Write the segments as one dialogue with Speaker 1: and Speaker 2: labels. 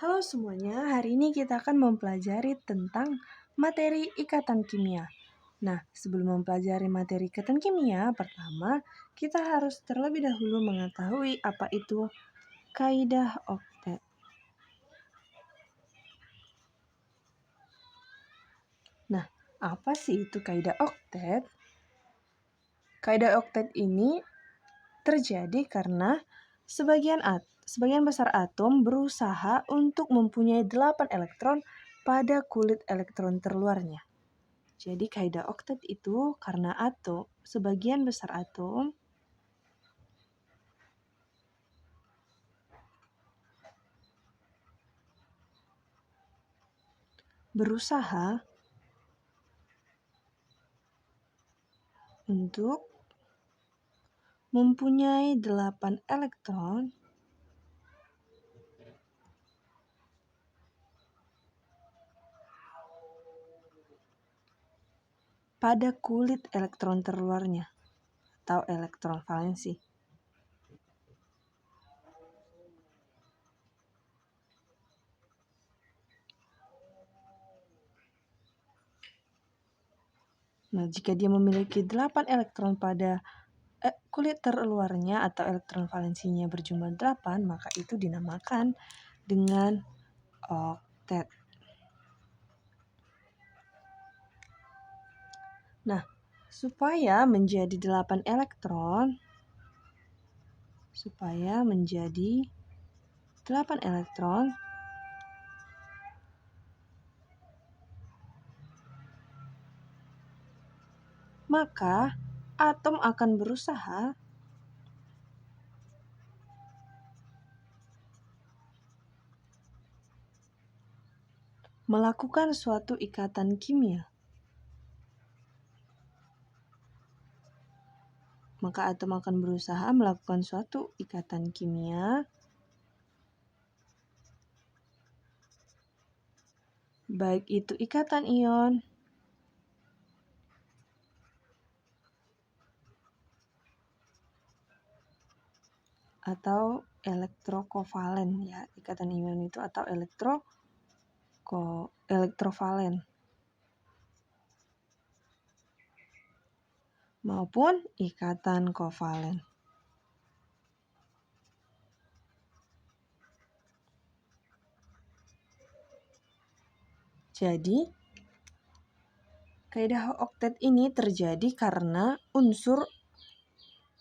Speaker 1: Halo semuanya, hari ini kita akan mempelajari tentang materi ikatan kimia. Nah, sebelum mempelajari materi ikatan kimia, pertama kita harus terlebih dahulu mengetahui apa itu kaidah oktet. Nah, apa sih itu kaidah oktet? Kaidah oktet ini terjadi karena sebagian besar atom berusaha untuk mempunyai 8 elektron pada kulit elektron terluarnya. Jadi kaidah oktet itu karena sebagian besar atom berusaha untuk mempunyai 8 elektron pada kulit elektron terluarnya atau elektron valensi. Nah, jika dia memiliki 8 elektron pada kulit terluarnya atau elektron valensinya berjumlah 8, maka itu dinamakan dengan oktet. Nah, supaya menjadi 8 elektron, maka atom akan berusaha melakukan suatu ikatan kimia. Maka atom akan berusaha melakukan suatu ikatan kimia baik itu ikatan ion atau elektrokovalen ya. Ikatan ion itu atau elektrovalen maupun ikatan kovalen. Jadi, kaidah oktet ini terjadi karena unsur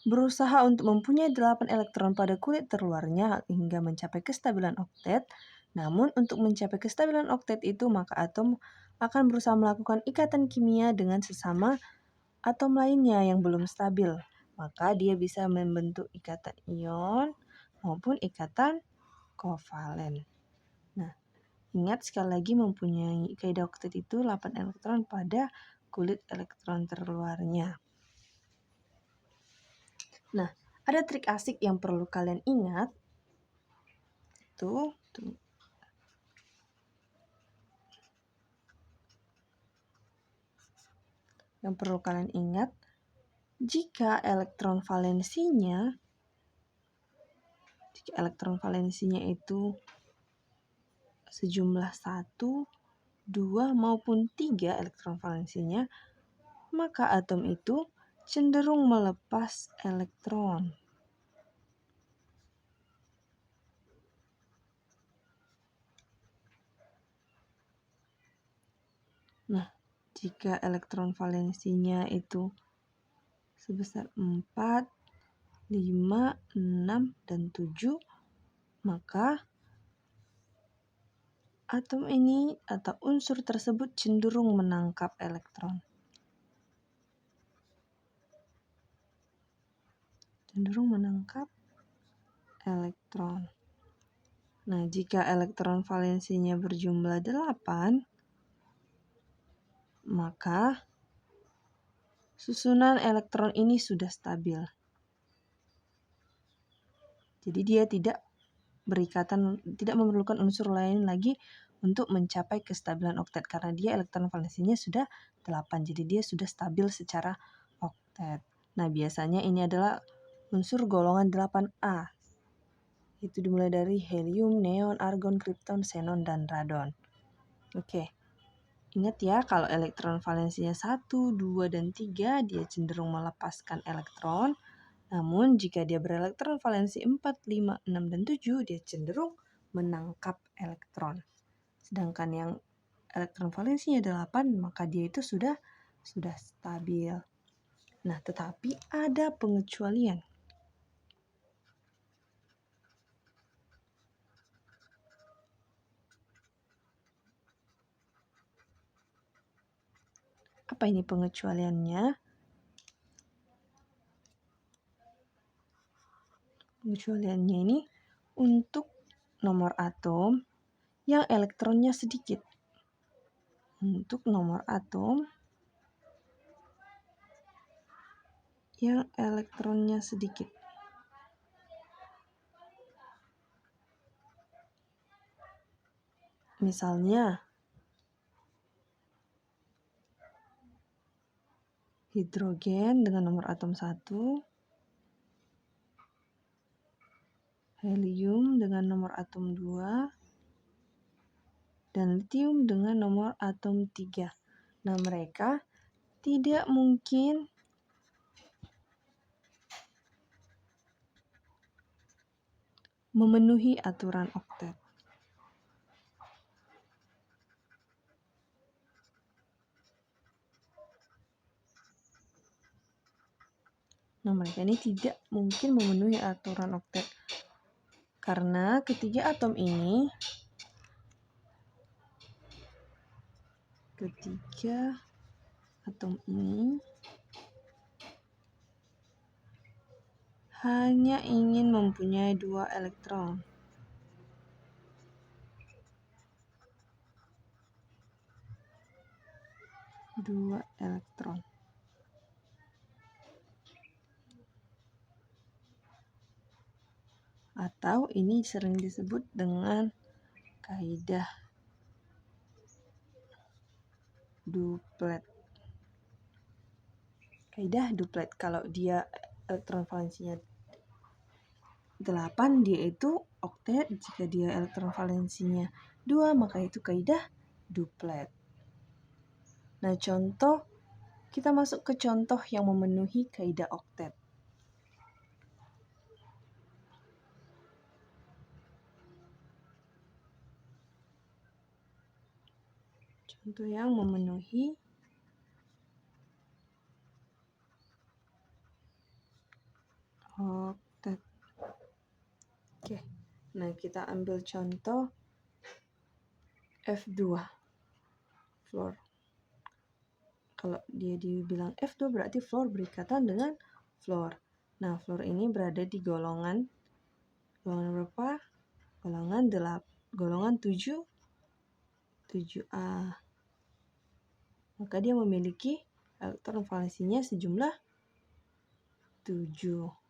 Speaker 1: berusaha untuk mempunyai 8 elektron pada kulit terluarnya hingga mencapai kestabilan oktet. Namun, untuk mencapai kestabilan oktet itu, maka atom akan berusaha melakukan ikatan kimia dengan sesama atom lainnya yang belum stabil. Maka dia bisa membentuk ikatan ion maupun ikatan kovalen. Nah, ingat sekali lagi mempunyai kaidah oktet itu 8 elektron pada kulit elektron terluarnya. Nah, ada trik asik yang perlu kalian ingat. Yang perlu kalian ingat, jika elektron valensinya itu sejumlah 1, 2, maupun 3 elektron valensinya, maka atom itu cenderung melepas elektron. Nah, jika elektron valensinya itu sebesar 4, 5, 6, dan 7, maka atom ini atau unsur tersebut cenderung menangkap elektron. Nah, jika elektron valensinya berjumlah 8, maka susunan elektron ini sudah stabil. Jadi dia tidak memerlukan unsur lain lagi untuk mencapai kestabilan oktet karena dia elektron valensinya sudah 8. Jadi dia sudah stabil secara oktet. Nah, biasanya ini adalah unsur golongan 8A. Itu dimulai dari helium, neon, argon, kripton, xenon, dan radon. Oke. Ingat ya, kalau elektron valensinya 1, 2, dan 3, dia cenderung melepaskan elektron. Namun, jika dia berelektron valensi 4, 5, 6, dan 7, dia cenderung menangkap elektron. Sedangkan yang elektron valensinya 8, maka dia itu sudah stabil. Nah, tetapi ada pengecualian. Apa ini pengecualiannya? Pengecualiannya ini untuk nomor atom yang elektronnya sedikit. Untuk nomor atom yang elektronnya sedikit. Misalnya, hidrogen dengan nomor atom 1, helium dengan nomor atom 2, dan litium dengan nomor atom 3. Nah, mereka tidak mungkin memenuhi aturan oktet. Nah, mereka ini tidak mungkin memenuhi aturan oktet. Karena ketiga atom ini hanya ingin mempunyai 2 elektron. Atau ini sering disebut dengan kaidah duplet. Kaidah duplet, kalau dia elektron valensinya 8, dia itu oktet. Jika dia elektron valensinya 2, maka itu kaidah duplet. Nah, kita masuk ke contoh yang memenuhi kaidah oktet. Contoh yang memenuhi oktet. Oke. Nah, kita ambil contoh F2, fluor. Kalau dia dibilang F2 berarti fluor berikatan dengan fluor. Nah, fluor ini berada di golongan berapa? Golongan 7, 7A. Maka dia memiliki elektron valensinya sejumlah 7.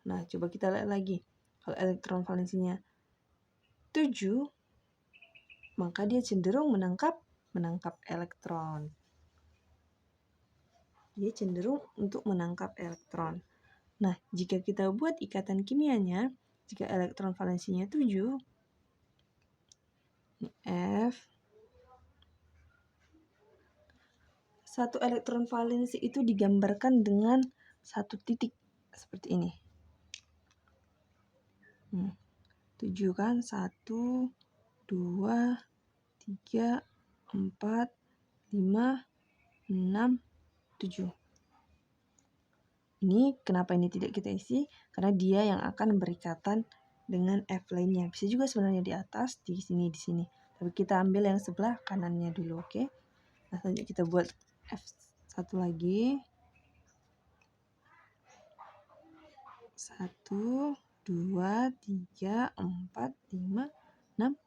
Speaker 1: Nah, coba kita lihat lagi. Kalau elektron valensinya 7, maka dia cenderung menangkap elektron. Dia cenderung untuk menangkap elektron. Nah, jika kita buat ikatan kimianya, jika elektron valensinya 7, ini F, satu elektron valensi itu digambarkan dengan satu titik seperti ini. 7 kan, 1, 2, 3, 4, 5, 6, 7. Ini kenapa ini tidak kita isi? Karena dia yang akan berikatan dengan F lainnya. Bisa juga sebenarnya di atas, di sini, di sini. Tapi kita ambil yang sebelah kanannya dulu, oke? Nah, selanjutnya kita buat F1 lagi. 1, 2, 3, 4, 5, 6,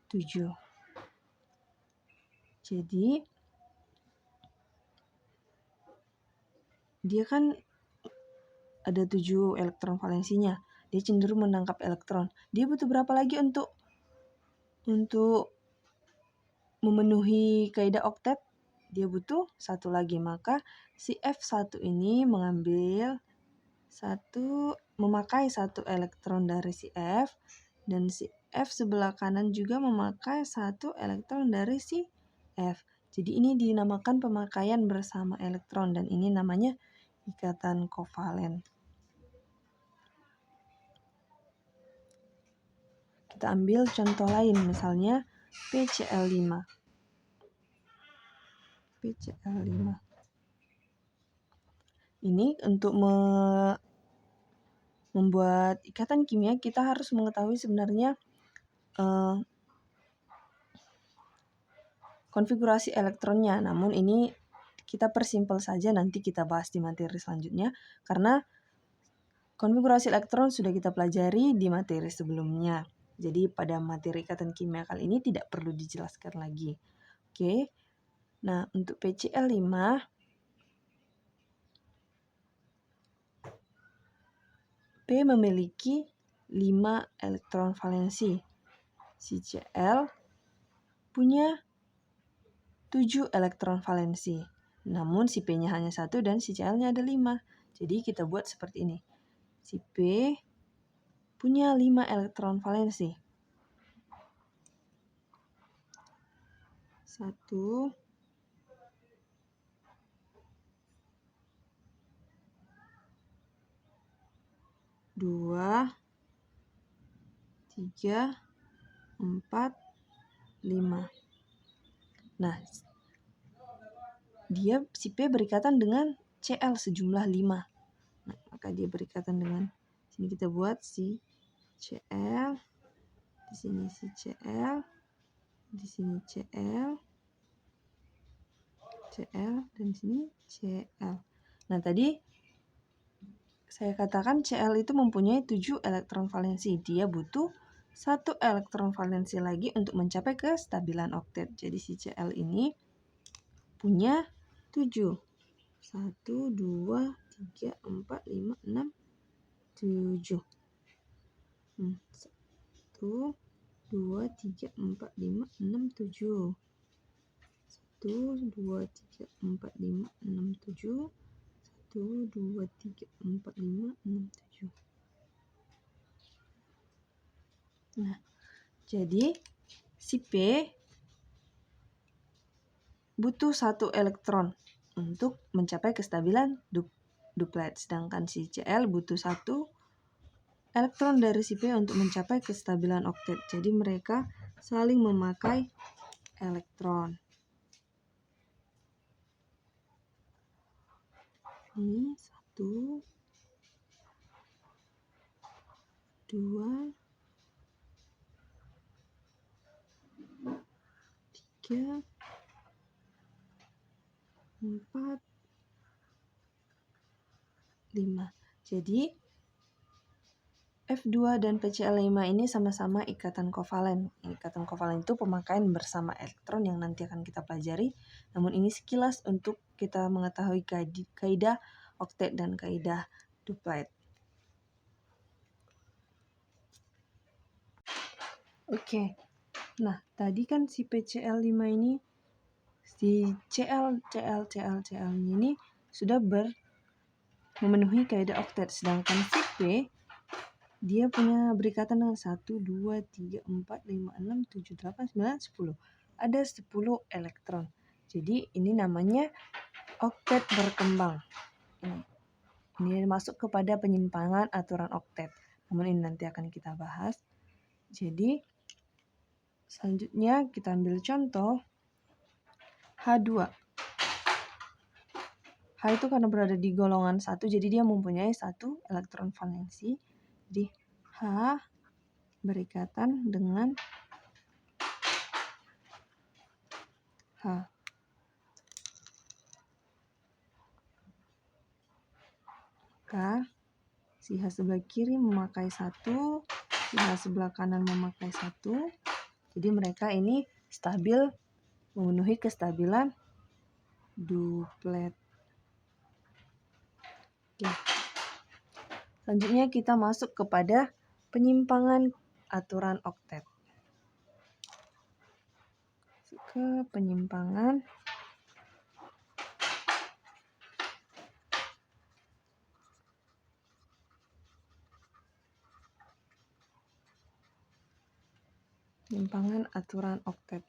Speaker 1: 7. Jadi, dia kan ada 7 elektron valensinya. Dia cenderung menangkap elektron. Dia butuh berapa lagi untuk memenuhi kaidah oktet? Dia butuh 1 lagi. Maka si F1 ini memakai 1 elektron dari si F Dan si F sebelah kanan juga memakai satu elektron dari si F. Jadi ini dinamakan pemakaian bersama elektron dan ini namanya ikatan kovalen. Kita ambil contoh lain, misalnya PCl5. PCl5. Ini untuk membuat ikatan kimia kita harus mengetahui sebenarnya konfigurasi elektronnya. Namun ini kita persimpel saja, nanti kita bahas di materi selanjutnya karena konfigurasi elektron sudah kita pelajari di materi sebelumnya. Jadi pada materi ikatan kimia kali ini tidak perlu dijelaskan lagi. Oke. Nah, untuk PCl5 P memiliki 5 elektron valensi. Si Cl punya 7 elektron valensi. Namun si P-nya hanya 1 dan si Cl-nya ada 5. Jadi kita buat seperti ini. Si P punya 5 elektron valensi. 1, 2, 3, 4, 5. Nah, si P berikatan dengan Cl sejumlah 5. Nah, maka dia berikatan dengan, sini kita buat si Cl, di sini si Cl, di sini Cl, dan di sini Cl. Nah, tadi saya katakan Cl itu mempunyai 7 elektron valensi. Dia butuh 1 elektron valensi lagi untuk mencapai kestabilan oktet. Jadi si Cl ini punya 7. 1, 2, 3, 4, 5, 6, 7. 1, 2, 3, 4, 5, 6, 7. 1, 2, 3, 4, 5, 6, 7. 1, 2, 3, 4, 5, 6, 7. Nah, jadi si P butuh 1 elektron untuk mencapai kestabilan duplet. Sedangkan si Cl butuh 1 elektron dari si P untuk mencapai kestabilan oktet. Jadi mereka saling memakai elektron. Ini 1, 2, 3, 4, 5. Jadi F2 dan PCl5 ini sama-sama ikatan kovalen. Ikatan kovalen itu pemakaian bersama elektron yang nanti akan kita pelajari. Namun ini sekilas untuk kita mengetahui kaidah oktet dan kaidah duplet. Oke. Nah, tadi kan si PCl5 ini, si Cl ini sudah memenuhi kaidah oktet. Sedangkan si P dia punya berikatan dengan 1, 2, 3, 4, 5, 6, 7, 8, 9, 10. Ada 10 elektron. Jadi ini namanya oktet berkembang. Ini masuk kepada penyimpangan aturan oktet. Namun ini nanti akan kita bahas. Jadi selanjutnya kita ambil contoh H2. H itu karena berada di golongan 1, jadi dia mempunyai 1 elektron valensi. Jadi H berikatan dengan H. Maka si H sebelah kiri memakai 1, si H sebelah kanan memakai 1. Jadi mereka ini stabil, memenuhi kestabilan duplet. Oke. Selanjutnya kita masuk kepada penyimpangan aturan oktet. Masuk ke penyimpangan penyimpangan aturan oktet.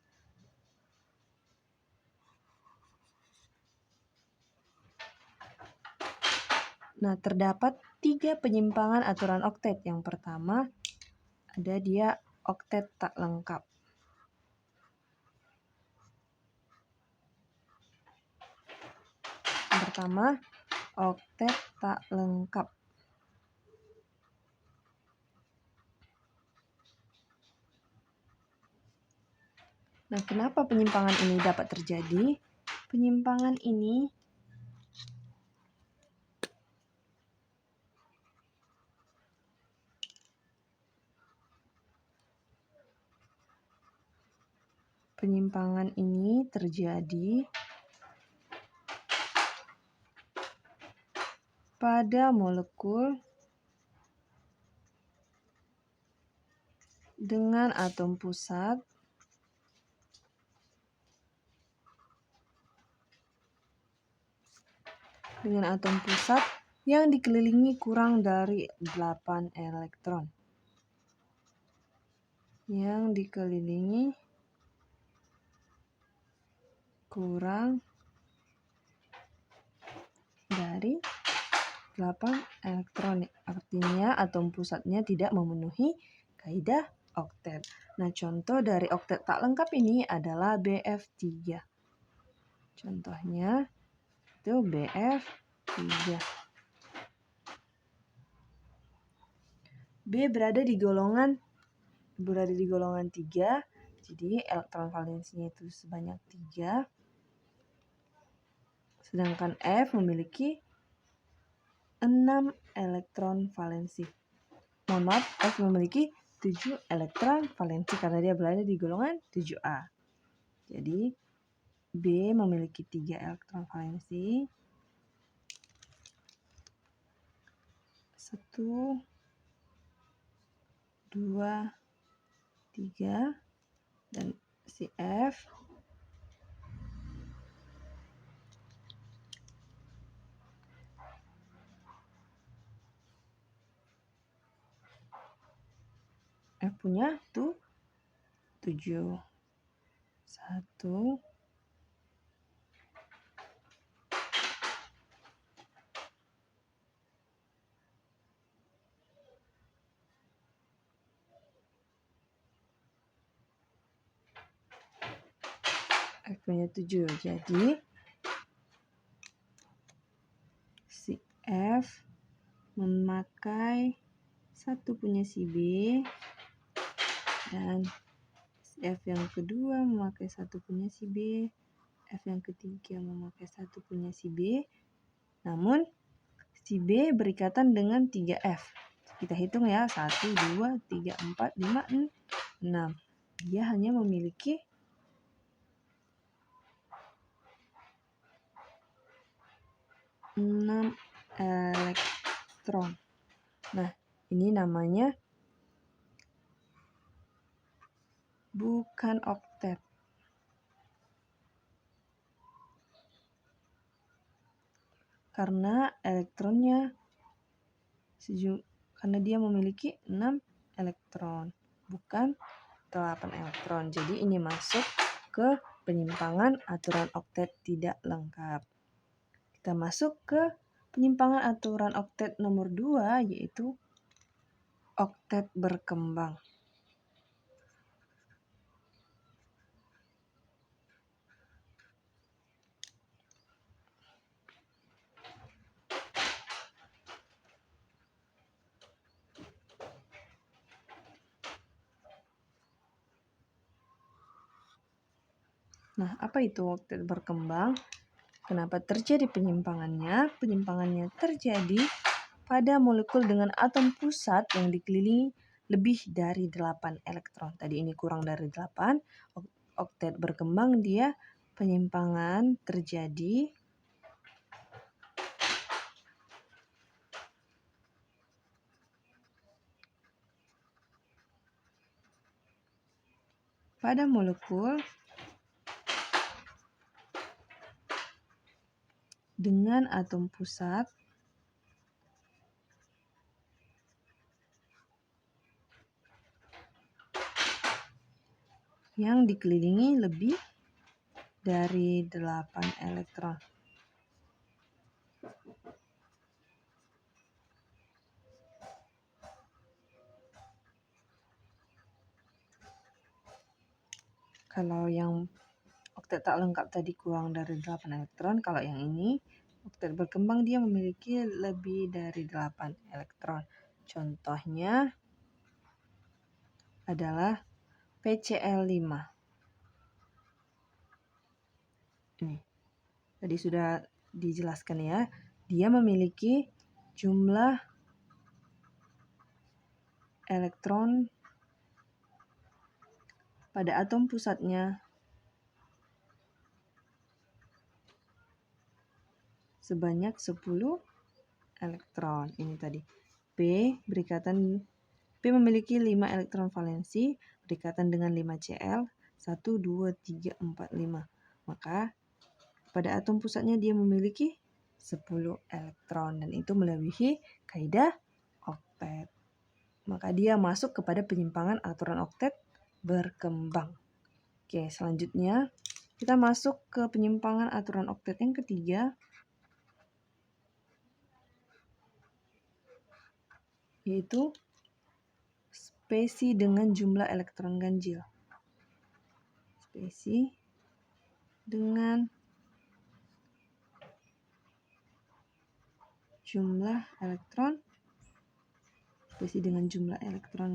Speaker 1: Nah, terdapat 3 penyimpangan aturan oktet. Yang pertama, ada dia oktet tak lengkap. Yang pertama, oktet tak lengkap. Nah, kenapa penyimpangan ini dapat terjadi? Penyimpangan ini terjadi pada molekul dengan atom pusat yang dikelilingi kurang dari 8 elektron. Yang dikelilingi kurang dari 8 elektron. Artinya atom pusatnya tidak memenuhi kaidah oktet. Nah, contoh dari oktet tak lengkap ini adalah BF3. Contohnya itu BF3. B berada di golongan 3, jadi elektron valensinya itu sebanyak 3. Sedangkan F memiliki 6 elektron valensi. Mohon maaf, F memiliki 7 elektron valensi karena dia berada di golongan 7A. Jadi B memiliki 3 elektron valensi. 1, 2, 3, dan si F punya 7. 1, F punya 7. Jadi si F memakai 1 punya si B, dan si F yang kedua memakai 1 punya si B, F yang ketiga memakai 1 punya si B. Namun si B berikatan dengan 3F. Kita hitung ya, 1, 2, 3, 4, 5, 6. Dia hanya memiliki 6 elektron. Nah, ini namanya bukan oktet. Karena dia memiliki 6 elektron, bukan 8 elektron. Jadi ini masuk ke penyimpangan aturan oktet tidak lengkap. Kita masuk ke penyimpangan aturan oktet nomor 2, yaitu oktet berkembang. Nah, apa itu oktet berkembang? Kenapa terjadi penyimpangannya? Penyimpangannya terjadi pada molekul dengan atom pusat yang dikelilingi lebih dari 8 elektron. Tadi ini kurang dari 8. Oktet berkembang dia penyimpangan terjadi pada molekul dengan atom pusat yang dikelilingi lebih dari 8 elektron. Kalau yang oktet tak lengkap tadi kurang dari 8 elektron, kalau yang ini oktet berkembang dia memiliki lebih dari 8 elektron. Contohnya adalah PCl5. Ini tadi sudah dijelaskan ya, dia memiliki jumlah elektron pada atom pusatnya sebanyak 10 elektron. Ini tadi P memiliki 5 elektron valensi berikatan dengan 5 Cl 1, 2, 3, 4, 5. Maka pada atom pusatnya dia memiliki 10 elektron dan itu melebihi kaidah oktet. Maka dia masuk kepada penyimpangan aturan oktet berkembang. Oke, selanjutnya kita masuk ke penyimpangan aturan oktet yang ketiga, yaitu spesi dengan jumlah elektron ganjil. Spesi dengan jumlah elektron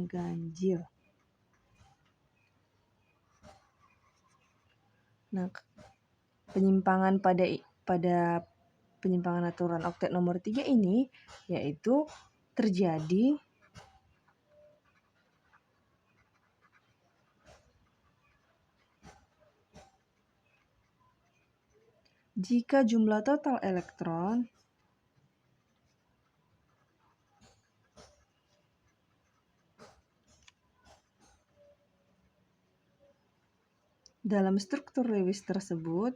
Speaker 1: ganjil. Nah, penyimpangan pada penyimpangan aturan oktet nomor 3 ini yaitu terjadi jika jumlah total elektron dalam struktur Lewis tersebut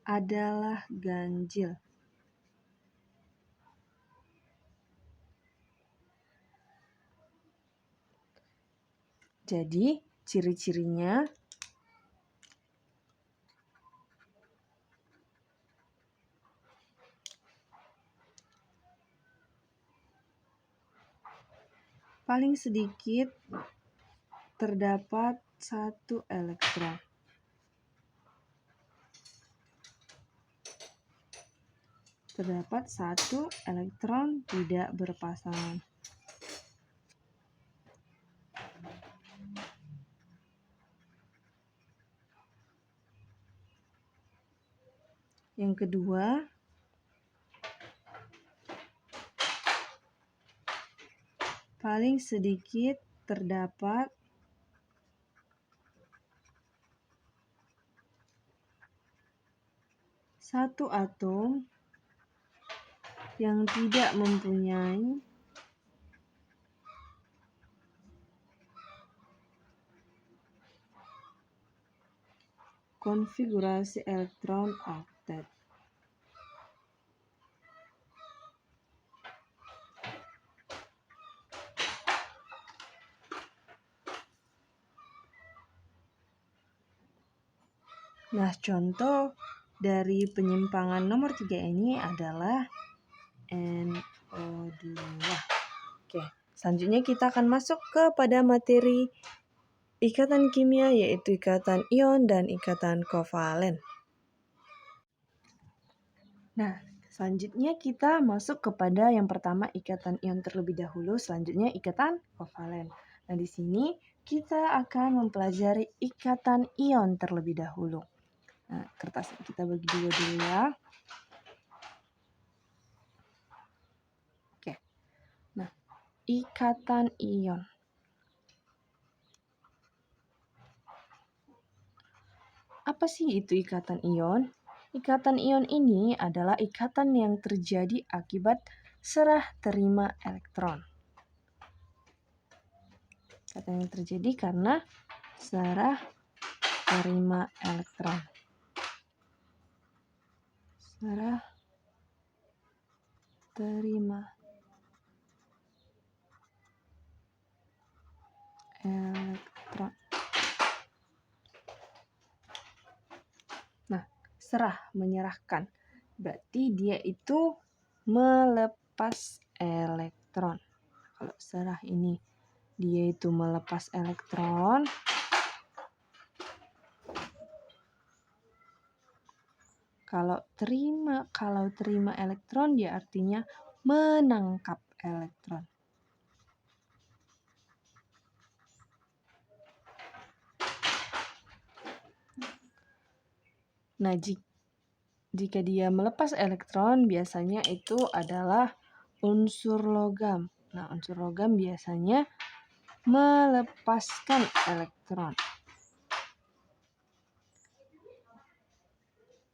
Speaker 1: adalah ganjil. Jadi, ciri-cirinya paling sedikit terdapat 1 elektron. Terdapat 1 elektron tidak berpasangan. Yang kedua, paling sedikit terdapat 1 atom yang tidak mempunyai konfigurasi elektron oktet. Nah, contoh dari penyimpangan nomor 3 ini adalah NO2. Oke, selanjutnya kita akan masuk kepada materi ikatan kimia, yaitu ikatan ion dan ikatan kovalen. Nah, selanjutnya kita masuk kepada yang pertama ikatan ion terlebih dahulu, selanjutnya ikatan kovalen. Nah, di sini kita akan mempelajari ikatan ion terlebih dahulu. Nah, kertas kita bagi dua dulu ya. Oke. Nah, ikatan ion. Apa sih itu ikatan ion? Ikatan ion ini adalah ikatan yang terjadi akibat serah terima elektron. Ikatan yang terjadi karena serah terima elektron. Serah terima elektron. Nah, serah, menyerahkan. Berarti dia itu melepas elektron. Kalau serah ini dia itu melepas elektron. Kalau terima elektron dia artinya menangkap elektron. Nah, jika dia melepas elektron biasanya itu adalah unsur logam. Nah, unsur logam biasanya melepaskan elektron.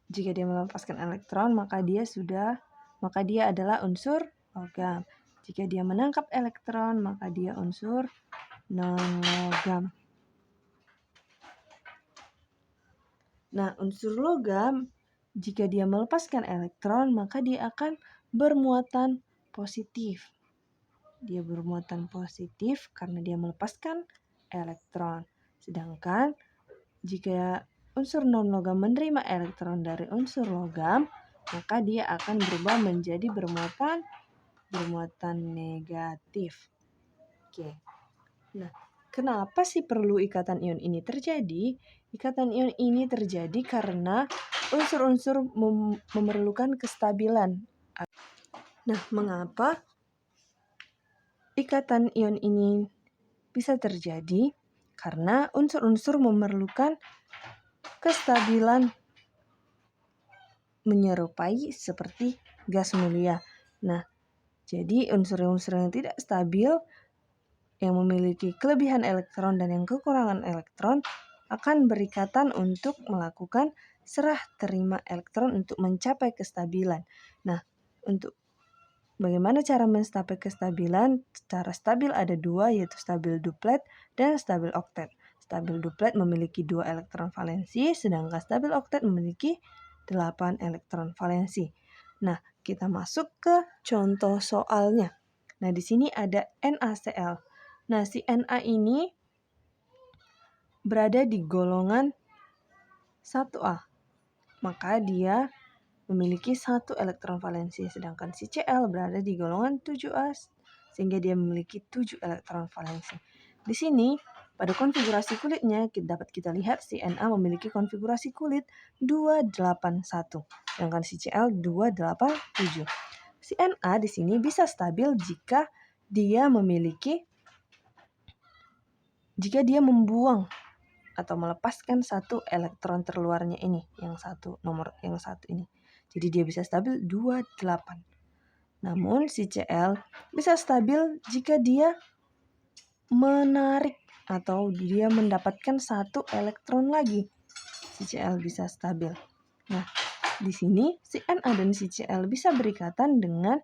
Speaker 1: Jika dia melepaskan elektron, maka dia adalah unsur logam. Jika dia menangkap elektron, maka dia unsur non-logam. Nah, unsur logam, jika dia melepaskan elektron, maka dia akan bermuatan positif. Dia bermuatan positif karena dia melepaskan elektron. Sedangkan jika unsur non-logam menerima elektron dari unsur logam, maka dia akan berubah menjadi bermuatan negatif. Oke. Nah, kenapa sih perlu ikatan ion ini terjadi? Ikatan ion ini terjadi karena unsur-unsur memerlukan kestabilan. Nah, mengapa ikatan ion ini bisa terjadi? Karena unsur-unsur memerlukan kestabilan menyerupai seperti gas mulia. Nah, jadi unsur-unsur yang tidak stabil yang memiliki kelebihan elektron dan yang kekurangan elektron akan berikatan untuk melakukan serah terima elektron untuk mencapai kestabilan. Nah, untuk bagaimana cara mencapai kestabilan? Cara stabil ada dua, yaitu stabil duplet dan stabil oktet. Stabil duplet memiliki 2 elektron valensi, sedangkan stabil oktet memiliki 8 elektron valensi. Nah, kita masuk ke contoh soalnya. Nah, di sini ada NaCl. Nah, si Na ini berada di golongan 1A. Maka dia memiliki 1 elektron valensi, sedangkan si Cl berada di golongan 7A sehingga dia memiliki 7 elektron valensi. Di sini pada konfigurasi kulitnya dapat kita lihat si Na memiliki konfigurasi kulit 281, sedangkan si Cl 287. Si Na di sini bisa stabil jika dia membuang atau melepaskan 1 elektron terluarnya ini, nomor yang satu ini. Jadi dia bisa stabil 28. Namun si Cl bisa stabil jika dia menarik atau dia mendapatkan 1 elektron lagi. Si Cl bisa stabil. Nah, di sini si Na dan si Cl bisa berikatan dengan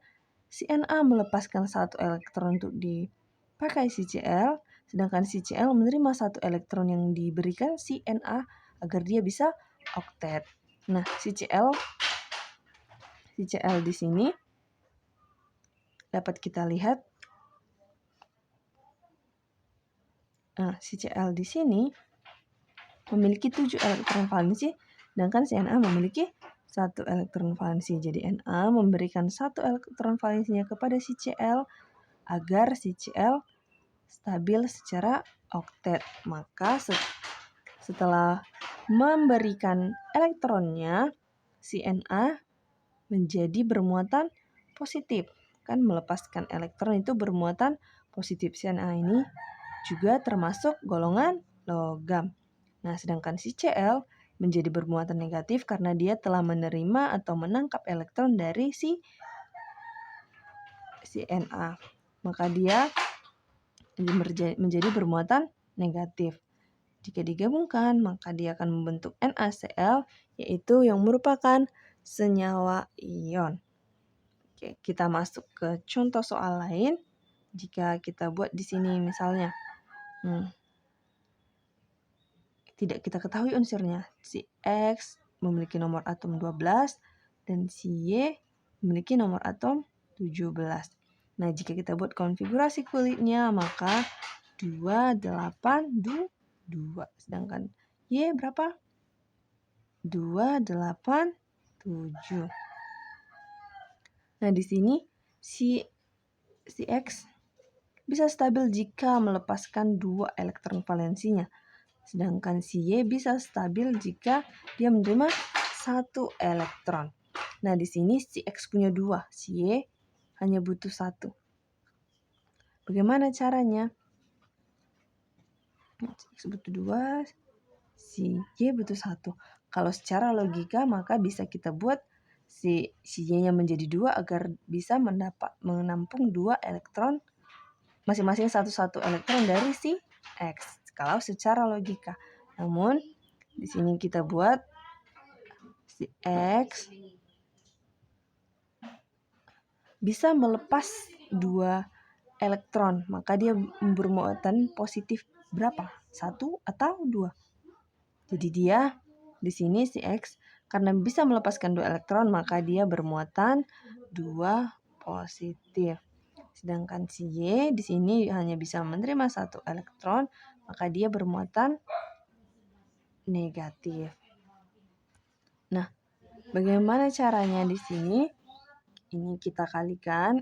Speaker 1: si Na melepaskan 1 elektron untuk dipakai si Cl, sedangkan si Cl menerima 1 elektron yang diberikan si Na agar dia bisa oktet. Nah, si Cl di sini dapat kita lihat. Nah, si Cl di sini memiliki 7 elektron valensi, sedangkan si Na memiliki 1 elektron valensi. Jadi Na memberikan 1 elektron valensinya kepada si Cl agar si Cl stabil secara oktet. Maka setelah memberikan elektronnya, si Na menjadi bermuatan positif. Kan melepaskan elektron itu bermuatan positif. Si Na ini juga termasuk golongan logam. Nah, sedangkan si Cl menjadi bermuatan negatif karena dia telah menerima atau menangkap elektron dari si Na. Maka dia menjadi bermuatan negatif. Jika digabungkan, maka dia akan membentuk NaCl, yaitu yang merupakan senyawa ion. Oke, kita masuk ke contoh soal lain. Jika kita buat di sini misalnya, tidak kita ketahui unsurnya. Si X memiliki nomor atom 12 dan si Y memiliki nomor atom 17. Nah, jika kita buat konfigurasi kulitnya, maka 282. Sedangkan Y berapa? 287. Nah, di sini si X bisa stabil jika melepaskan 2 elektron valensinya. Sedangkan si Y bisa stabil jika dia menerima 1 elektron. Nah, di sini si X punya 2, si Y hanya butuh 1. Bagaimana caranya? Si X butuh 2, si Y butuh 1. Kalau secara logika, maka bisa kita buat si Y-nya menjadi 2 agar bisa menampung 2 elektron, masing-masing 1 elektron dari si X. Kalau secara logika. Namun, di sini kita buat si X bisa melepas 2 elektron, maka dia bermuatan positif berapa? 1 atau 2? Jadi dia di sini si X karena bisa melepaskan 2 elektron, maka dia bermuatan 2 positif. Sedangkan si Y di sini hanya bisa menerima 1 elektron, maka dia bermuatan negatif. Nah, bagaimana caranya di sini? Ini kita kalikan.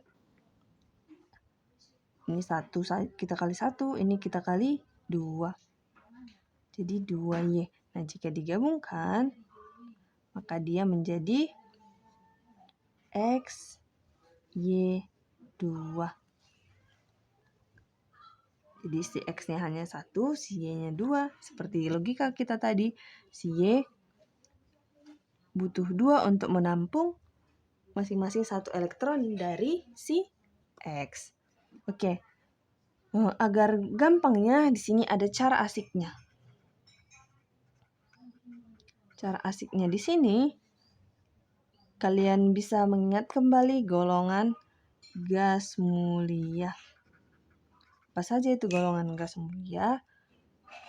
Speaker 1: Ini 1 kita kali 1, ini kita kali 2. Jadi 2Y. Nah, jika digabungkan, maka dia menjadi X, Y, 2. Jadi si X-nya hanya 1, si Y-nya 2. Seperti logika kita tadi, si Y butuh 2 untuk menampung masing-masing 1 elektron dari si X. Oke. Agar gampangnya di sini ada cara asiknya. Cara asiknya di sini kalian bisa mengingat kembali golongan gas mulia. Apa saja itu golongan gas mulia?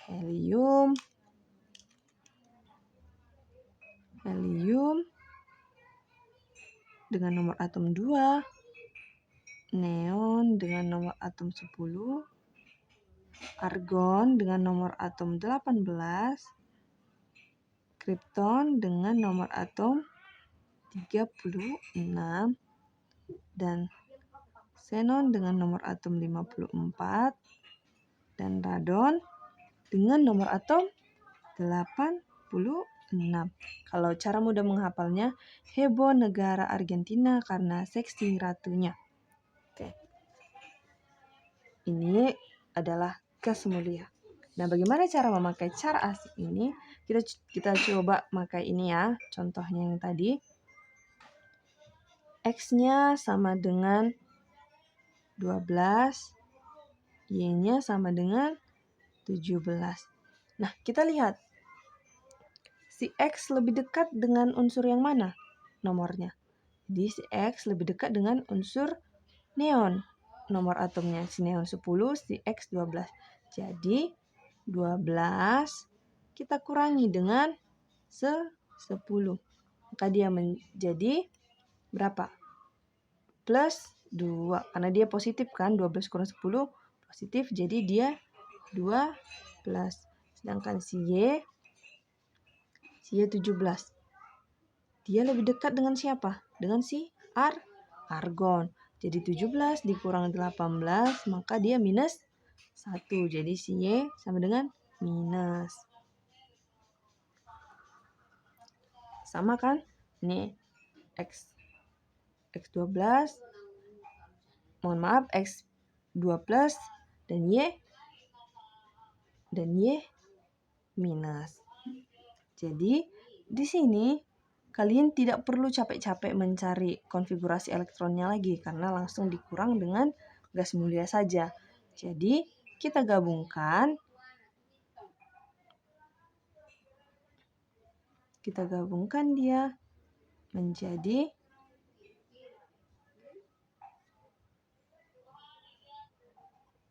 Speaker 1: Helium dengan nomor atom 2, neon dengan nomor atom 10, argon dengan nomor atom 18, kripton dengan nomor atom 36, dan xenon dengan nomor atom 54, dan radon dengan nomor atom 86. Kalau cara mudah menghafalnya, heboh negara Argentina karena seksi ratunya. Oke. Ini adalah gas mulia. Nah, bagaimana cara memakai cara asik ini? Kita coba pakai ini ya, contohnya yang tadi. X-nya sama dengan 12, Y-nya sama dengan 17. Nah, kita lihat. Si X lebih dekat dengan unsur yang mana nomornya? Jadi si X lebih dekat dengan unsur neon. Nomor atomnya si neon 10, si X 12. Jadi 12 kita kurangi dengan 10. Maka dia menjadi berapa? Plus 2. Karena dia positif kan, 12 kurang 10 positif. Jadi dia 2 plus. Sedangkan si Y 17. Dia lebih dekat dengan siapa? Dengan si argon. Jadi 17 dikurang 18, maka dia minus 1. Jadi si Y sama dengan minus. Sama kan? Ini X12. Mohon maaf, X2 plus dan Y minus. Jadi di sini kalian tidak perlu capek-capek mencari konfigurasi elektronnya lagi karena langsung dikurang dengan gas mulia saja. Jadi kita gabungkan dia menjadi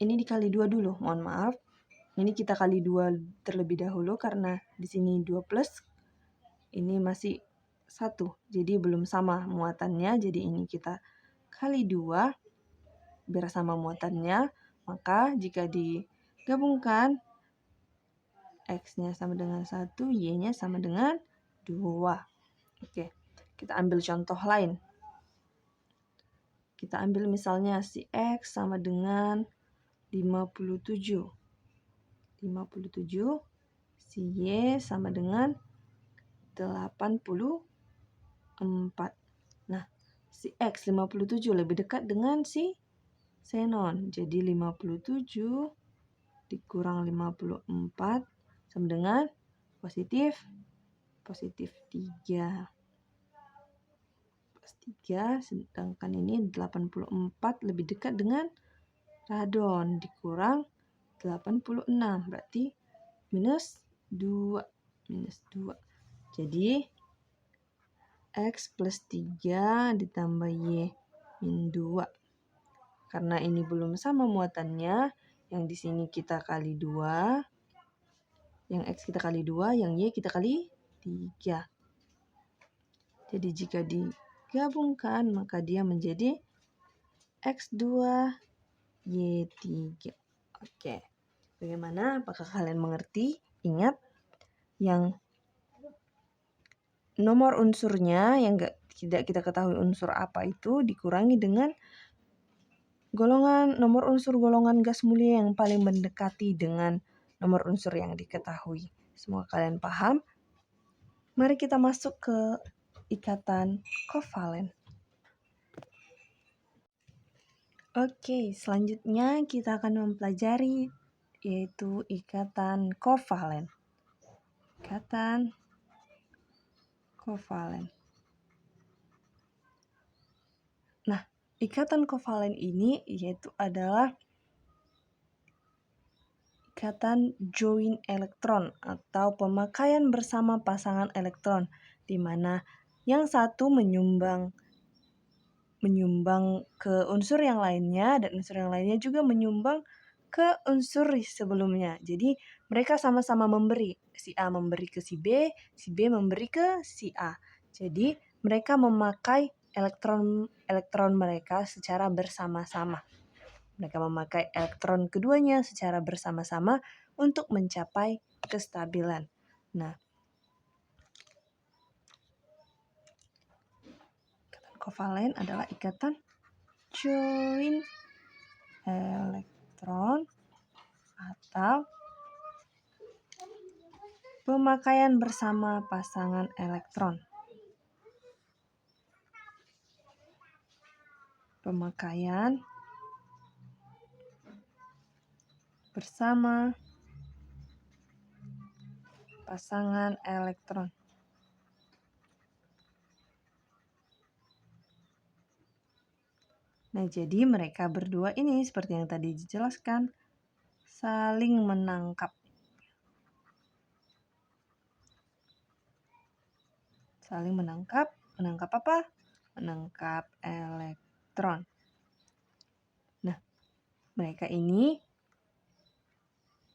Speaker 1: ini dikali 2 dulu, mohon maaf. Ini kita kali 2 terlebih dahulu karena di sini 2 plus, ini masih 1. Jadi belum sama muatannya, jadi ini kita kali 2 biar sama muatannya, maka jika digabungkan X-nya sama dengan 1, Y-nya sama dengan 2. Oke, kita ambil contoh lain. Kita ambil misalnya si X sama dengan 57. 57, si Y sama dengan 84. Nah, si X 57 lebih dekat dengan si Xenon. Jadi 57 dikurang 54 sama dengan positif 3. Plus 3, sedangkan ini 84 lebih dekat dengan radon dikurang 86, berarti minus 2. Jadi X plus 3 ditambah Y min 2. Karena ini belum sama muatannya, yang di sini kita kali 2, yang X kita kali 2, yang Y kita kali 3. Jadi jika digabungkan, maka dia menjadi X2 Y3. Oke. Bagaimana? Apakah kalian mengerti? Ingat, yang nomor unsurnya yang tidak kita ketahui unsur apa itu dikurangi dengan nomor unsur golongan gas mulia yang paling mendekati dengan nomor unsur yang diketahui. Semoga kalian paham. Mari kita masuk ke ikatan kovalen. Oke, selanjutnya kita akan mempelajari yaitu ikatan kovalen. Ikatan kovalen. Nah, ikatan kovalen ini yaitu adalah ikatan join elektron atau pemakaian bersama pasangan elektron, di mana yang satu menyumbang ke unsur yang lainnya dan unsur yang lainnya juga menyumbang ke unsur sebelumnya. Jadi mereka sama-sama memberi. Si A memberi ke si B memberi ke si A. Jadi mereka memakai elektron mereka secara bersama-sama. Mereka memakai elektron keduanya secara bersama-sama untuk mencapai kestabilan. Nah, ikatan kovalen adalah ikatan join elektron atau pemakaian bersama pasangan elektron. Pemakaian bersama pasangan elektron. Nah, jadi mereka berdua ini seperti yang tadi dijelaskan, saling menangkap. Saling menangkap apa? Menangkap elektron. Nah, mereka ini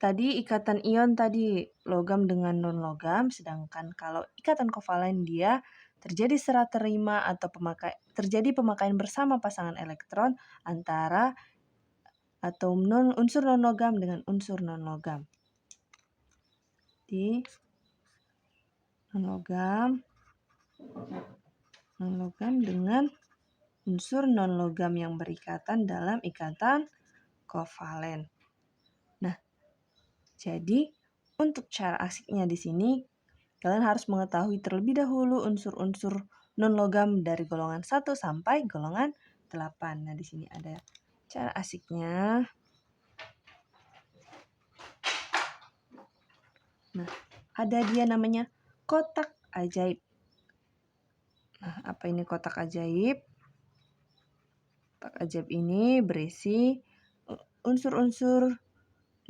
Speaker 1: tadi ikatan ion tadi logam dengan non-logam, sedangkan kalau ikatan kovalen dia terjadi serah terima atau terjadi pemakaian bersama pasangan elektron antara atau unsur non-logam dengan unsur non-logam. Di non-logam dengan unsur non-logam yang berikatan dalam ikatan kovalen. Nah, jadi untuk cara asiknya di sini kalian harus mengetahui terlebih dahulu unsur-unsur non-logam dari golongan 1 sampai golongan 8. Nah, di sini ada cara asiknya. Nah, ada dia namanya kotak ajaib. Nah, apa ini kotak ajaib? Kotak ajaib ini berisi unsur-unsur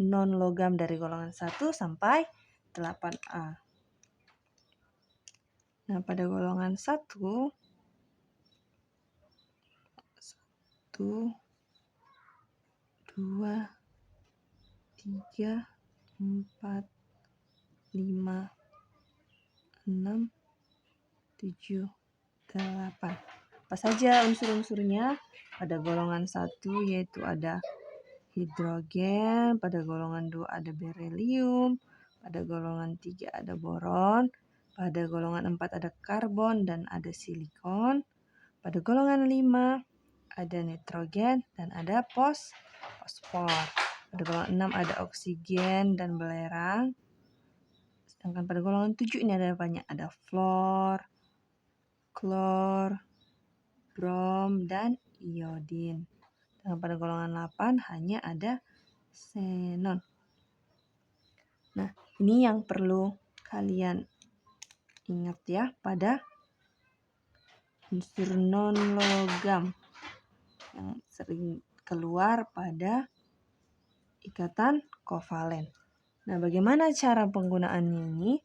Speaker 1: non-logam dari golongan 1 sampai 8A. Nah, pada golongan 1, 2, 3, 4, 5, 6, 7, 8. Apa saja unsur-unsurnya? Pada golongan 1 yaitu ada hidrogen, pada golongan 2 ada berelium, pada golongan 3 ada boron, pada golongan 4 ada karbon dan ada silikon, pada golongan 5 ada nitrogen dan ada fosfor. Pada golongan 6 ada oksigen dan belerang. Sedangkan pada golongan 7 ini ada banyak, ada fluor, klor, brom, dan iodin. Dan pada golongan 8 hanya ada xenon. Nah, ini yang perlu kalian ingat ya pada unsur non-logam yang sering keluar pada ikatan kovalen. Nah, bagaimana cara penggunaannya ini?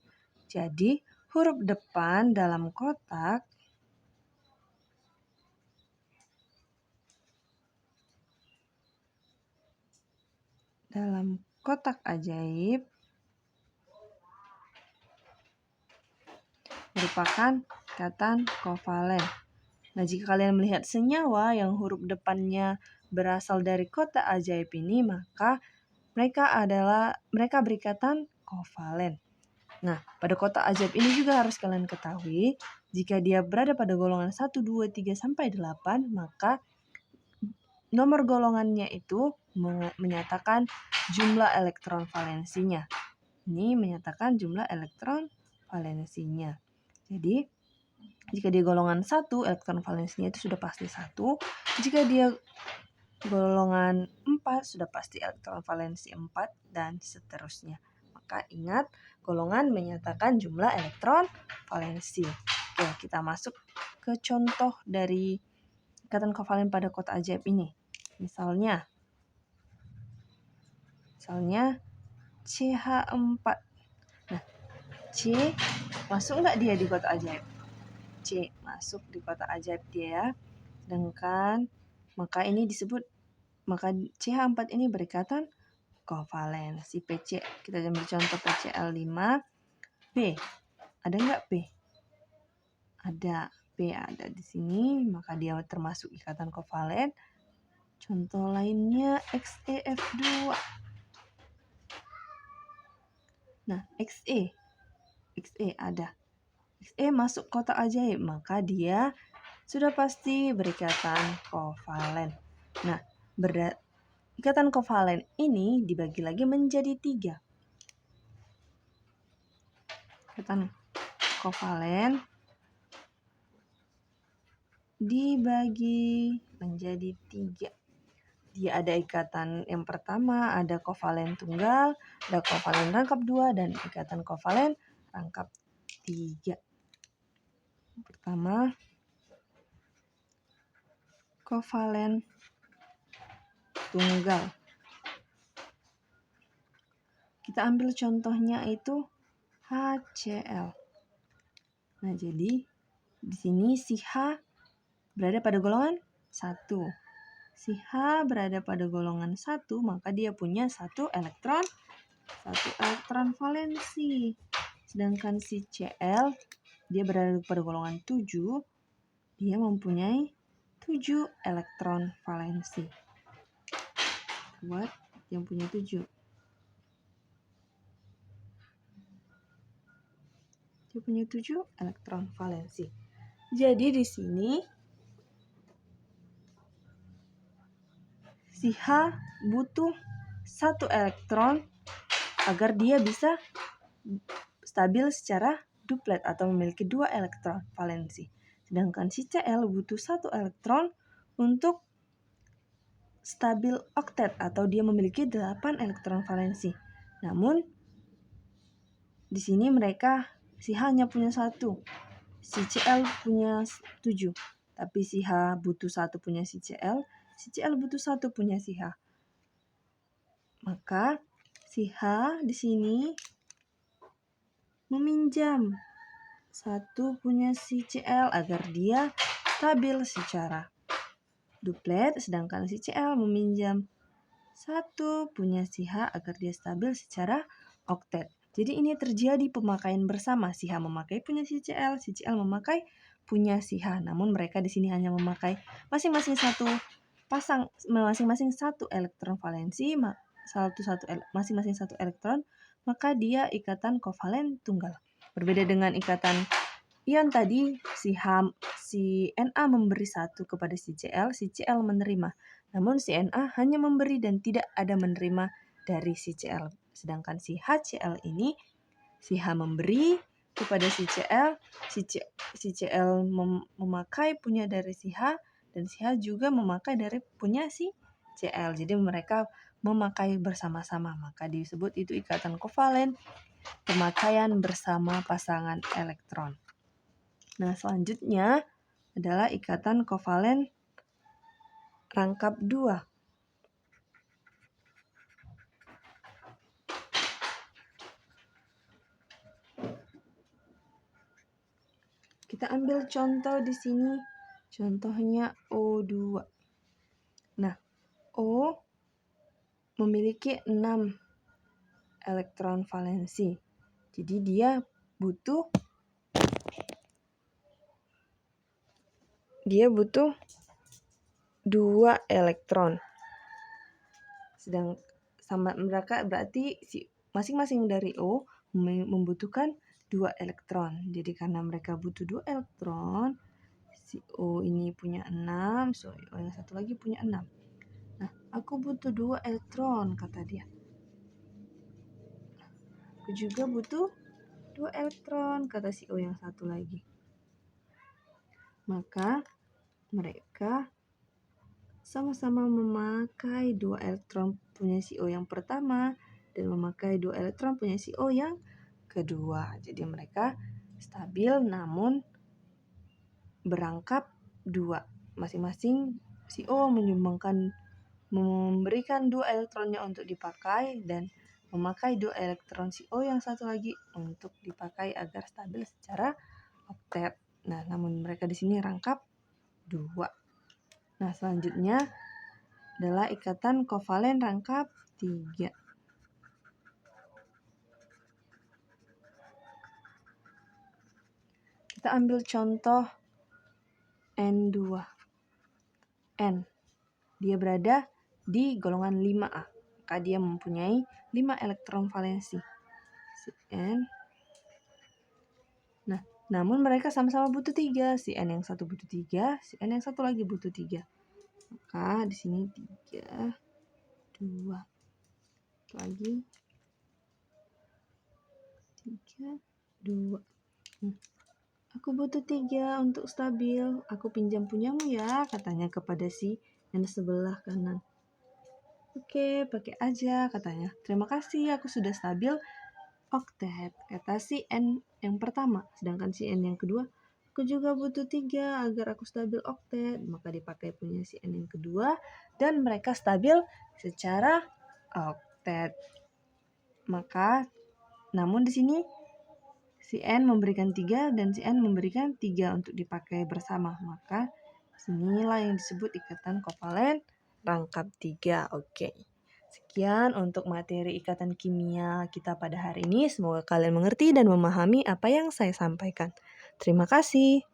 Speaker 1: Jadi, huruf depan dalam kotak ajaib merupakan ikatan kovalen. Nah, jika kalian melihat senyawa yang huruf depannya berasal dari kotak ajaib ini, maka mereka berikatan kovalen. Nah, pada kotak ajaib ini juga harus kalian ketahui, jika dia berada pada golongan 1, 2, 3, sampai 8, maka nomor golongannya itu menyatakan jumlah elektron valensinya. Ini menyatakan jumlah elektron valensinya. Jadi, jika dia golongan 1, elektron valensinya itu sudah pasti 1. Jika dia golongan 4, sudah pasti elektron valensi 4, dan seterusnya. Maka ingat, golongan menyatakan jumlah elektron valensi. Oke, kita masuk ke contoh dari ikatan kovalen pada kotak ajaib ini. Misalnya CH4. Nah, C masuk nggak dia di kotak ajaib? C masuk di kotak ajaib dia. Sedangkan maka CH4 ini berikatan kovalen. Si PC, kita ambil contoh PCl5. P, ada nggak P? Ada. P ada di sini, maka dia termasuk ikatan kovalen. Contoh lainnya XeF2. Nah, Xe ada. Xe masuk kotak ajaib, maka dia sudah pasti berikatan kovalen. Nah, ikatan kovalen ini dibagi lagi menjadi 3. Ikatan kovalen dibagi menjadi 3. Dia ada ikatan yang pertama, ada kovalen tunggal, ada kovalen rangkap 2, dan ikatan kovalen rangkap 3. Pertama, kovalen tunggal. Kita ambil contohnya itu HCl. Nah, jadi di sini si H berada pada golongan 1. Si H berada pada golongan 1, maka dia punya 1 elektron valensi. Sedangkan si Cl, dia berada pada golongan 7, dia mempunyai 7 elektron valensi. Buat yang punya 7. Dia punya 7 elektron valensi. Jadi di sini si H butuh 1 elektron agar dia bisa stabil secara duplet atau memiliki 2 elektron valensi. Sedangkan si Cl butuh 1 elektron untuk stabil oktet atau dia memiliki 8 elektron valensi. Namun di sini si H hanya punya 1. Si Cl punya 7. Tapi si H butuh 1 punya si Cl butuh 1 punya si H. Maka si H di sini meminjam 1 punya si Cl agar dia stabil secara duplet, sedangkan si Cl meminjam 1 punya si H agar dia stabil secara oktet. Jadi ini terjadi pemakaian bersama. Si H memakai punya si Cl memakai punya si H. Namun mereka di sini hanya memakai masing-masing 1 pasang masing-masing satu elektron valensi, masing-masing satu elektron, maka dia ikatan kovalen tunggal. Berbeda dengan ikatan ion tadi, si Na memberi satu kepada si Cl menerima. Namun si Na hanya memberi dan tidak ada menerima dari si Cl. Sedangkan si HCl ini, si H memberi kepada si Cl, si Cl memakai punya dari si H, dan si H juga memakai dari punya si Cl. Jadi mereka memakai bersama-sama, maka disebut itu ikatan kovalen, pemakaian bersama pasangan elektron. Nah, selanjutnya adalah ikatan kovalen rangkap 2. Kita ambil contoh di sini, contohnya O2. Nah, O memiliki 6 elektron valensi. Jadi dia butuh 2 elektron. Sedang sama mereka berarti masing-masing dari O membutuhkan 2 elektron. Jadi karena mereka butuh 2 elektron, si O ini punya 6, so O yang satu lagi punya 6. Nah, aku butuh 2 elektron, kata dia. Aku juga butuh 2 elektron, kata si O yang satu lagi. Maka mereka sama-sama memakai 2 elektron punya si O yang pertama dan memakai 2 elektron punya si O yang kedua. Jadi mereka stabil namun berangkap 2. Masing-masing si O memberikan 2 elektronnya untuk dipakai dan memakai 2 elektron si O yang satu lagi untuk dipakai agar stabil secara oktet. Nah, namun mereka di sini rangkap 2. Nah, selanjutnya adalah ikatan kovalen rangkap 3. Kita ambil contoh N2. N, dia berada di golongan 5A. Maka dia mempunyai 5 elektron valensi. Si N. Nah, namun mereka sama-sama butuh 3. Si N yang satu butuh 3, si N yang satu lagi butuh 3. Maka di sini 3, 2. Lagi 3, 2. Aku butuh 3 untuk stabil. Aku pinjam punyamu ya, katanya kepada si N sebelah kanan. Oke, pakai aja, katanya. Terima kasih, aku sudah stabil oktet, kata si N yang pertama. Sedangkan si N yang kedua, aku juga butuh 3 agar aku stabil oktet. Maka dipakai punya si N yang kedua, dan mereka stabil secara oktet. Maka, namun di sini si N memberikan 3 dan si N memberikan 3 untuk dipakai bersama. Maka inilah yang disebut ikatan kovalen rangkap 3. Oke. Sekian untuk materi ikatan kimia kita pada hari ini. Semoga kalian mengerti dan memahami apa yang saya sampaikan. Terima kasih.